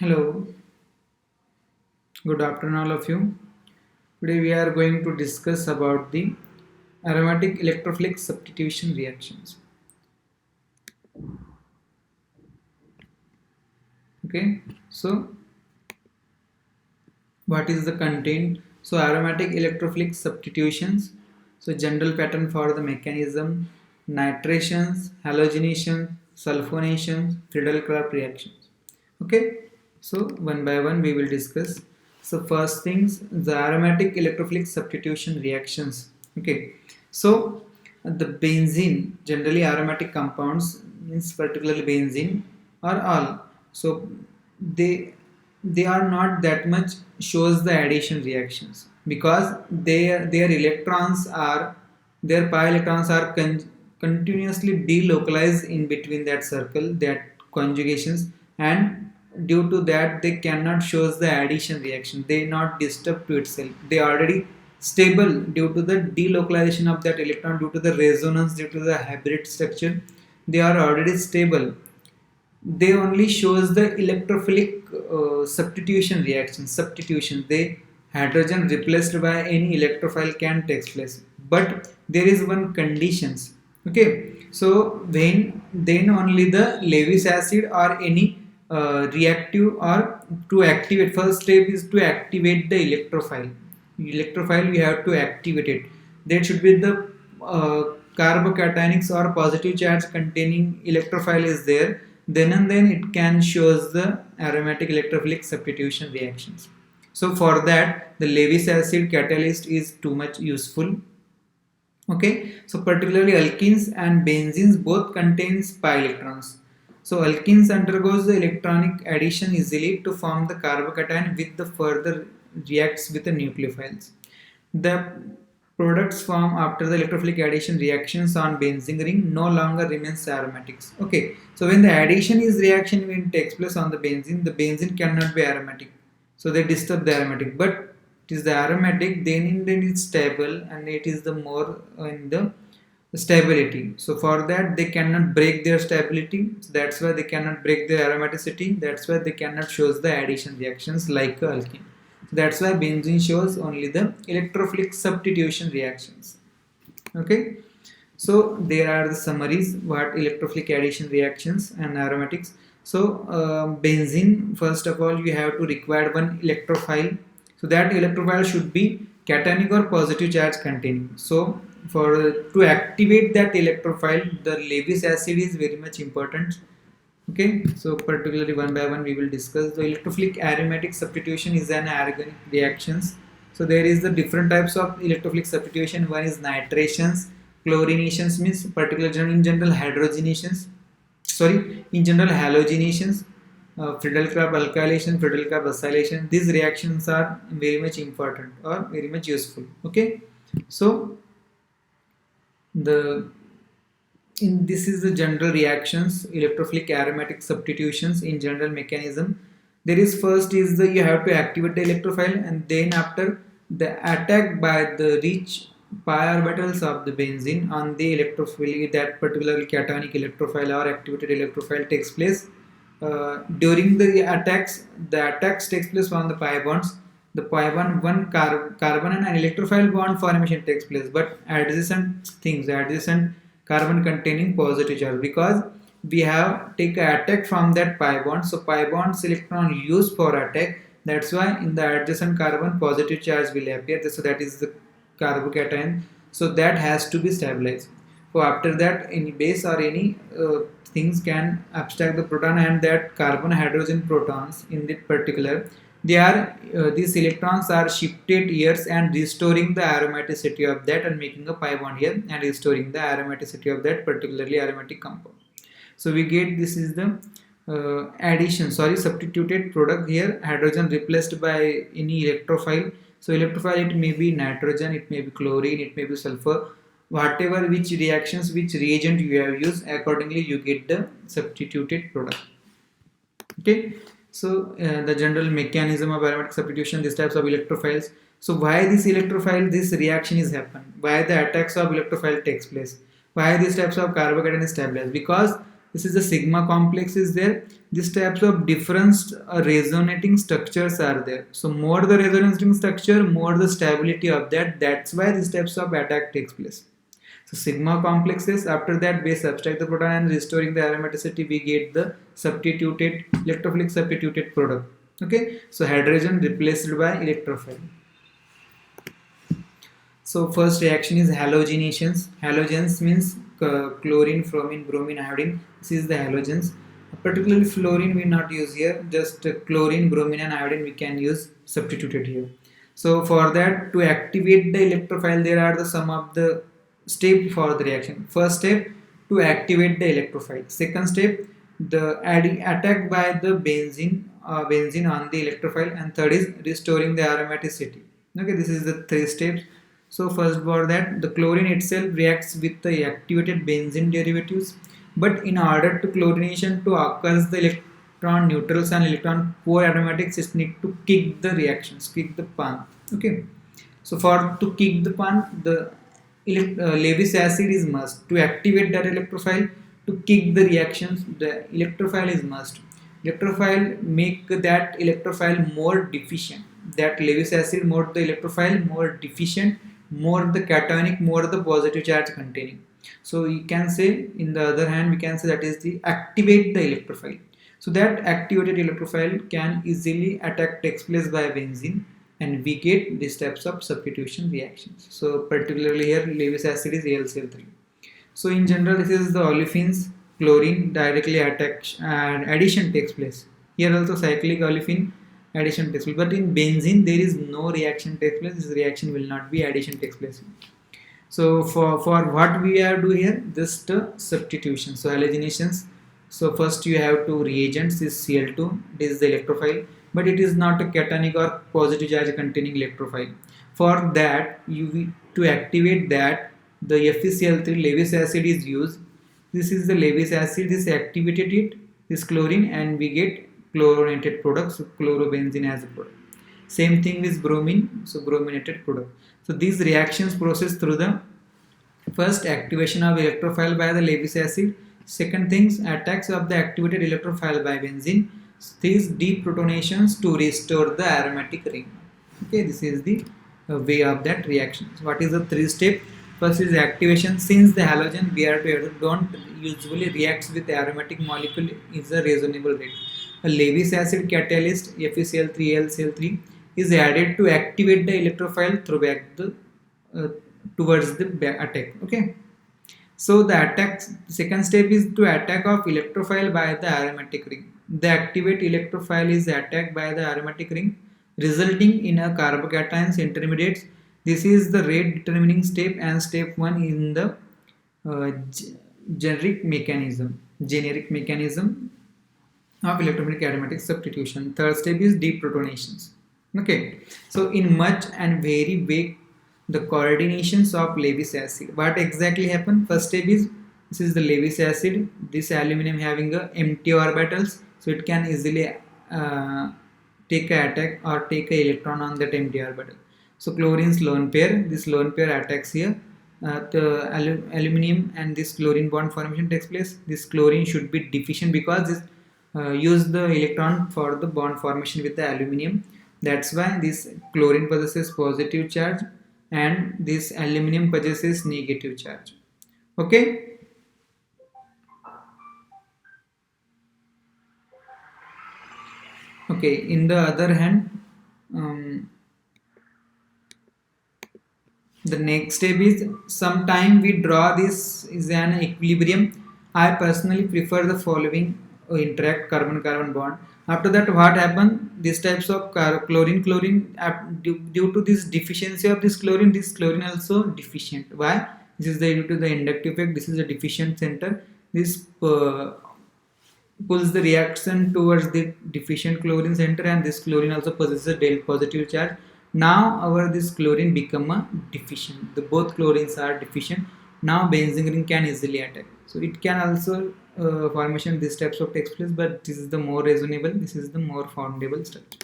Hello, good afternoon all of you. Today we are going to discuss about the aromatic electrophilic substitution reactions. Okay, so what is the content? So aromatic electrophilic substitutions. So general pattern for the mechanism: nitrations, halogenations, sulfonations, Friedel-Crafts reactions. Okay, so one by one we will discuss. So first things, the aromatic electrophilic substitution reactions. Okay, so the benzene, generally aromatic compounds, means particularly benzene, are all. So they they are not that much shows the addition reactions because their electrons are their pi electrons are continuously delocalized in between that circle, that conjugations, and due to that they cannot shows the addition reaction. They not disturb to itself, they already stable due to the delocalization of that electron, due to the resonance, due to the hybrid structure. They are already stable. They only shows the electrophilic substitution reaction. Substitution, they hydrogen replaced by any electrophile can takes place, but there is one conditions. Okay, so when then only the Lewis acid or any reactive, or to activate, first step is to activate the electrophile we have to activate it. That should be the carbocationics or positive charge containing electrophile is there, then and then it can shows the aromatic electrophilic substitution reactions. So for that the Lewis acid catalyst is too much useful. Okay, so particularly alkenes and benzenes both contains pi electrons. So alkenes undergoes the electronic addition easily to form the carbocation with the further reacts with the nucleophiles. The products formed after the electrophilic addition reactions on benzene ring no longer remains aromatics. Okay, so when the addition is reaction when takes place on the benzene cannot be aromatic. So they disturb the aromatic, but it is the aromatic, then it's stable and it is the more in the stability. So for that they cannot break their stability. So that's why they cannot break their aromaticity. That's why they cannot shows the addition reactions like alkene. So that's why benzene shows only the electrophilic substitution reactions. Okay, so there are the summaries what electrophilic addition reactions and aromatics. So benzene, first of all you have to require one electrophile. So that electrophile should be cationic or positive charge containing. So for to activate that electrophile, the Lewis acid is very much important. Okay, so particularly one by one we will discuss. The electrophilic aromatic substitution is an organic reactions. So there is the different types of electrophilic substitution. One is nitrations, chlorinations, means particular in general hydrogenations. Sorry, in general halogenations, Friedel-Crafts alkylation, Friedel-Crafts acylation. These reactions are very much important or very much useful. Okay, so the this is the general reactions, electrophilic aromatic substitutions in general mechanism. There is first is the you have to activate the electrophile, and then after the attack by the rich pi orbitals of the benzene on the electrophile, that particularly cationic electrophile or activated electrophile takes place. During the attacks takes place on the pi bonds. The pi bond, one carbon and an electrophile bond formation takes place, but adjacent carbon containing positive charge, because we have take a attack from that pi bond. So pi bonds electron used for attack. That's why in the adjacent carbon positive charge will appear. So that is the carbocation. So that has to be stabilized. So after that any base or any things can abstract the proton and that carbon hydrogen protons in that particular, they are these electrons are shifted here and restoring the aromaticity of that and making a pi bond here and restoring the aromaticity of that particularly aromatic compound. So we get this is the substituted product here, hydrogen replaced by any electrophile. So electrophile, it may be nitrogen, it may be chlorine, it may be sulfur, whatever which reactions, which reagent you have used, accordingly you get the substituted product. Okay, so the general mechanism of aromatic substitution, these types of electrophiles. So why this electrophile, this reaction is happen, why the attacks of electrophile takes place, why these types of carbocation is stabilized, because This is the sigma complex is there. These types of different resonating structures are there. So more the resonating structure, more the stability of that. That's why these types of attack takes place. So sigma complexes, after that we subtract the proton and restoring the aromaticity, we get the substituted electrophilic substituted product. Okay, so hydrogen replaced by electrophile. So first reaction is halogenations. Halogens means chlorine, bromine, bromine, iodine. This is the halogens. Particularly fluorine we not use here. Just chlorine, bromine, and iodine we can use substituted here. So for that, to activate the electrophile, there are the some of the step for the reaction. First step, to activate the electrophile. Second step, the attack by the benzene on the electrophile, and third is restoring the aromaticity. Okay, this is the three steps. So first for that, the chlorine itself reacts with the activated benzene derivatives, but in order to chlorination to occur, the electron neutrals and electron poor aromatics just need to kick the reactions, kick the pan. Okay, so for to kick the pan, the Lewis acid is must. To activate that electrophile, to kick the reactions, the electrophile is must. Electrophile make that electrophile more deficient. That Lewis acid more the electrophile more deficient, more the cationic, more the positive charge containing. So you can say, in the other hand, we can say that is the activate the electrophile. So that activated electrophile can easily attack takes place by benzene, and we get these types of substitution reactions. So particularly here Lewis acid is AlCl3. So in general, this is the olefins, chlorine directly attacks and addition takes place. Here also cyclic olefin addition takes place, but in benzene there is no reaction takes place. This reaction will not be addition takes place. So for what we have to do here, just substitution. So halogenations. So first you have two reagents, is Cl2, this is the electrophile, but it is not a cationic or positive charge containing electrophile. For that, to activate that, the FeCl3 Lewis acid is used. This is the Lewis acid, this activated it, this chlorine, and we get chlorinated products, so chlorobenzene as a product. Same thing with bromine, so brominated product. So these reactions process through the first activation of electrophile by the Lewis acid, second things attacks of the activated electrophile by benzene, these deprotonations to restore the aromatic ring. Okay, this is the way of that reaction. So what is the three step? First is activation. Since the halogen Br2 don't usually reacts with the aromatic molecule is a reasonable rate. A Lewis acid catalyst FeCl3 AlCl3 is added to activate the electrophile through back the towards the attack. Okay, so the attack second step is to attack of electrophile by the aromatic ring. The activate electrophile is attacked by the aromatic ring, resulting in a carbocations intermediates. This is the rate determining step, and step 1 in the generic mechanism of electrophilic aromatic substitution. Third step is deprotonations. Okay, so in much and very vague the coordinations of Lewis acid. What exactly happened? First step is, this is the Lewis acid, this aluminum having a empty orbitals, so it can easily take a attack or take a electron on that empty orbital. So chlorine's lone pair, this lone pair attacks here. The aluminum and this chlorine bond formation takes place. This chlorine should be deficient because this use the electron for the bond formation with the aluminum. That's why this chlorine possesses positive charge and this aluminum possesses negative charge. Okay. Okay, in the other hand, the next step is, sometime we draw this is an equilibrium. I personally prefer the following interact carbon-carbon bond. After that, what happened? These types of chlorine due to this deficiency of this chlorine also deficient. Why? This is due to the inductive effect. This is a deficient center. This pulls the reaction towards the deficient chlorine center, and this chlorine also possesses a del positive charge. Now this chlorine become a deficient. The both chlorines are deficient. Now benzene ring can easily attack. So it can also formation these types of takes place, but this is the more reasonable. This is the more foundable structure.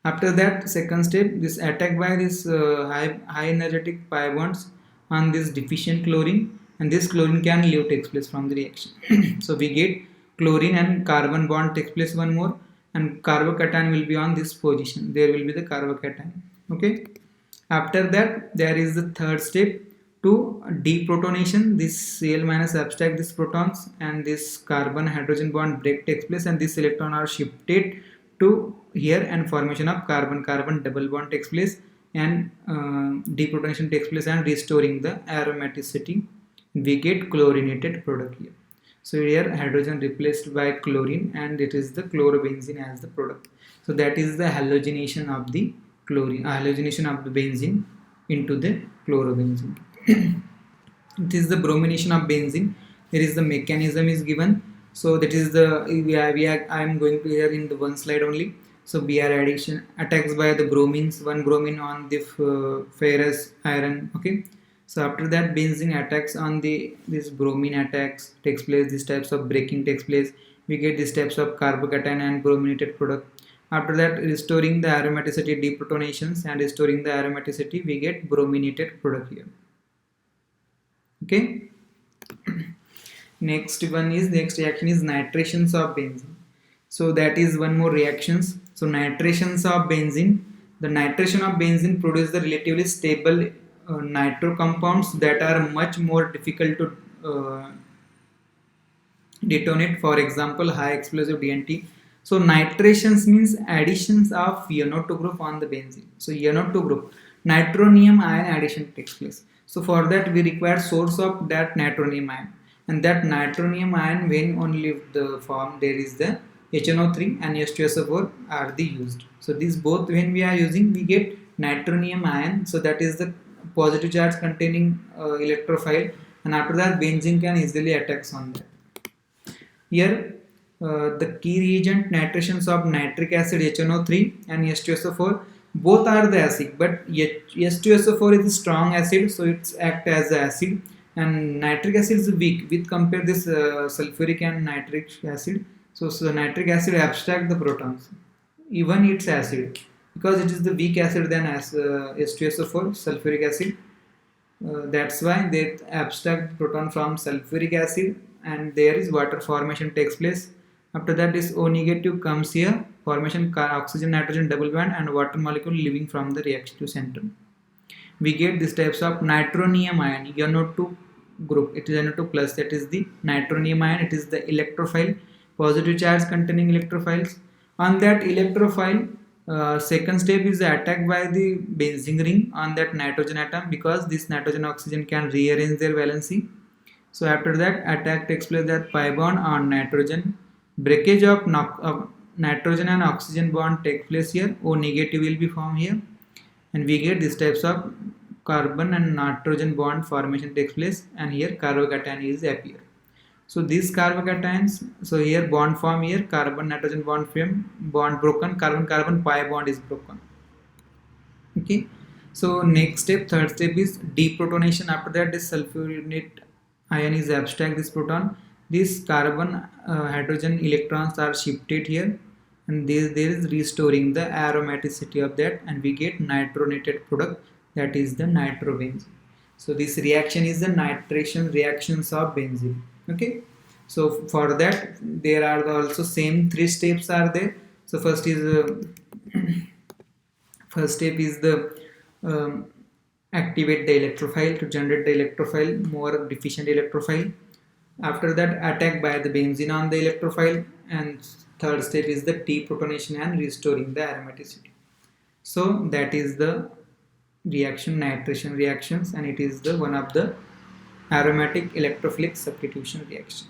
After that, second step, this attack by this high energetic pi bonds on this deficient chlorine and this chlorine can leave takes place from the reaction. So we get chlorine and carbon bond takes place one more, and carbocation will be on this position. There will be the carbocation. Okay. After that, there is the third step to deprotonation. This Cl minus abstract these protons, and this carbon hydrogen bond break takes place, and this electron are shifted to here, and formation of carbon carbon double bond takes place, and deprotonation takes place, and restoring the aromaticity. We get chlorinated product here. So here hydrogen replaced by chlorine, and it is the chlorobenzene as the product. So that is the halogenation of the chlorine, halogenation of the benzene into the chlorobenzene. It is the bromination of benzene. There is the mechanism is given. So that is the I am going to here in the one slide only. So Br addition attacks by the bromines, one bromine on the ferrous iron. Okay. So after that, benzene attacks on this bromine attacks takes place. These types of breaking takes place. We get these types of carbocation and brominated product. After that, restoring the aromaticity, deprotonations, and restoring the aromaticity, we get brominated product here. Okay. Next reaction is nitrations of benzene. So that is one more reactions. So nitrations of benzene. The nitration of benzene produces the relatively stable nitro compounds that are much more difficult to detonate. For example, high explosive DNT. So nitrations means additions of NO2 group on the benzene. So NO2 group, nitronium ion addition takes place. So for that we require source of that nitronium ion, and that nitronium ion, when only the form there is the HNO3 and H2SO4 are the used. So these both when we are using, we get nitronium ion. So that is the positive charge containing electrophile, and after that benzene can easily attacks on that. Here the key reagent nitrations of nitric acid HNO3 and H2SO4, both are the acid, but H2SO4 is a strong acid, so it's act as the acid, and nitric acid is weak with compare this sulfuric and nitric acid. So nitric acid abstract the protons, even its acid, because it is the weak acid than as H2SO4 sulfuric acid. That's why they abstract proton from sulfuric acid, and there is water formation takes place. After that, this O negative comes here, formation oxygen nitrogen double bond and water molecule leaving from the reactive center. We get these types of nitronium ion, NO2 group. It is NO2 plus, that is the nitronium ion. It is the electrophile, positive charge containing electrophiles. On that electrophile, second step is the attack by the benzene ring on that nitrogen atom, because this nitrogen oxygen can rearrange their valency. So after that, attack takes place that pi bond on nitrogen. Breakage of nitrogen and oxygen bond takes place here. O negative will be formed here, and we get these types of carbon and nitrogen bond formation takes place, and here carbocation is appear. So these carbocations, so here bond form here, carbon nitrogen bond frame, bond broken, carbon carbon pi bond is broken. Okay. So next step, third step is deprotonation. After that, this sulfurate ion is abstract this proton. These carbon hydrogen electrons are shifted here, and there is restoring the aromaticity of that, and we get nitronated product, that is the nitrobenzene. So this reaction is the nitration reactions of benzene. Okay. So for that, there are also same three steps are there. So first is first step is the activate the electrophile to generate the electrophile, more deficient electrophile. After that, attack by the benzene on the electrophile, and third step is the deprotonation and restoring the aromaticity. So that is the reaction, nitration reactions, and it is the one of the aromatic electrophilic substitution reaction.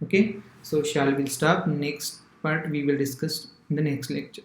Okay, so shall we stop? Next part we will discuss in the next lecture.